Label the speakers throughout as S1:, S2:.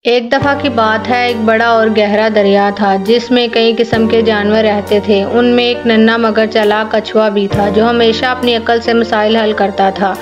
S1: एक दफ़ा की बात है, एक बड़ा और गहरा दरिया था जिसमें कई किस्म के जानवर रहते थे। उनमें एक नन्हा मगर चालाक कछुआ भी था जो हमेशा अपनी अक्ल से मसाइल हल करता था।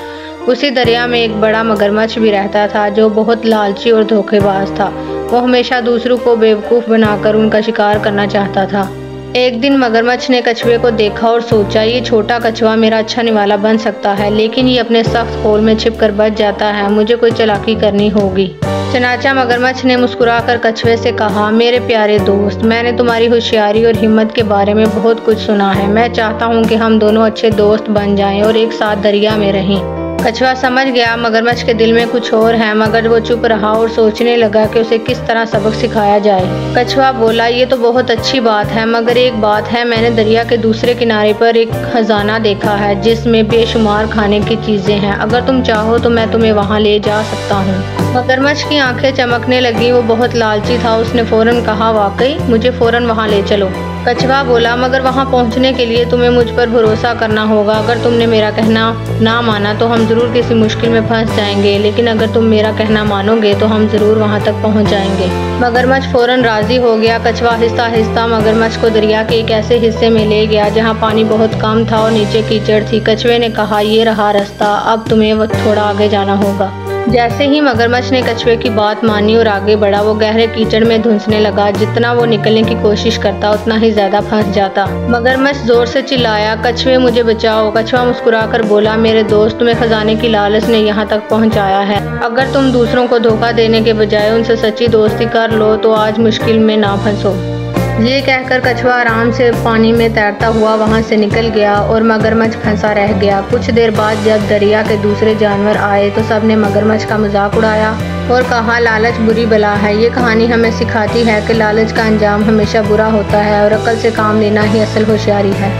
S1: उसी दरिया में एक बड़ा मगरमच्छ भी रहता था जो बहुत लालची और धोखेबाज था। वो हमेशा दूसरों को बेवकूफ़ बनाकर उनका शिकार करना चाहता था। एक दिन मगरमच्छ ने कछुए को देखा और सोचा, ये छोटा कछुआ मेरा अच्छा निवाला बन सकता है, लेकिन ये अपने सख्त खोल में छिपकर बच जाता है। मुझे कोई चालाकी करनी होगी। चनाचा मगरमच्छ ने मुस्कुराकर कछुए से कहा, मेरे प्यारे दोस्त, मैंने तुम्हारी होशियारी और हिम्मत के बारे में बहुत कुछ सुना है। मैं चाहता हूँ कि हम दोनों अच्छे दोस्त बन जाएं और एक साथ दरिया में रहें। कछुआ समझ गया मगरमच्छ के दिल में कुछ और है, मगर वो चुप रहा और सोचने लगा कि उसे किस तरह सबक सिखाया जाए। कछुआ बोला, ये तो बहुत अच्छी बात है, मगर एक बात है, मैंने दरिया के दूसरे किनारे पर एक खजाना देखा है जिसमें बेशुमार खाने की चीजें हैं। अगर तुम चाहो तो मैं तुम्हें वहां ले जा सकता हूँ। मगरमच्छ की आंखें चमकने लगी। वो बहुत लालची था। उसने फौरन कहा, वाकई, मुझे फौरन वहां ले चलो। कछुआ बोला, मगर वहां पहुंचने के लिए तुम्हें मुझ पर भरोसा करना होगा। अगर तुमने मेरा कहना ना माना तो हम जरूर किसी मुश्किल में फंस जाएंगे, लेकिन अगर तुम मेरा कहना मानोगे तो हम जरूर वहां तक पहुंच जाएंगे। मगरमच्छ फौरन राजी हो गया। कछुआ आहिस्ता आहिस्ता मगरमच्छ को दरिया के एक ऐसे हिस्से में ले गया जहाँ पानी बहुत कम था और नीचे कीचड़ थी। कछुए ने कहा, ये रहा रास्ता, अब तुम्हें थोड़ा आगे जाना होगा। जैसे ही मगरमच्छ ने कछुए की बात मानी और आगे बढ़ा, वो गहरे कीचड़ में धुंसने लगा। जितना वो निकलने की कोशिश करता उतना ही ज्यादा फंस जाता। मगरमच्छ जोर से चिल्लाया, कछुए मुझे बचाओ। कछुआ मुस्कुराकर बोला, मेरे दोस्त, तुम्हें खजाने की लालच ने यहाँ तक पहुँचाया है। अगर तुम दूसरों को धोखा देने के बजाय उनसे सच्ची दोस्ती कर लो तो आज मुश्किल में ना फंसो। ये कहकर कछुआ आराम से पानी में तैरता हुआ वहां से निकल गया और मगरमच्छ फंसा रह गया। कुछ देर बाद जब दरिया के दूसरे जानवर आए तो सबने मगरमच्छ का मजाक उड़ाया और कहा, लालच बुरी बला है। ये कहानी हमें सिखाती है कि लालच का अंजाम हमेशा बुरा होता है और अक्ल से काम लेना ही असल होशियारी है।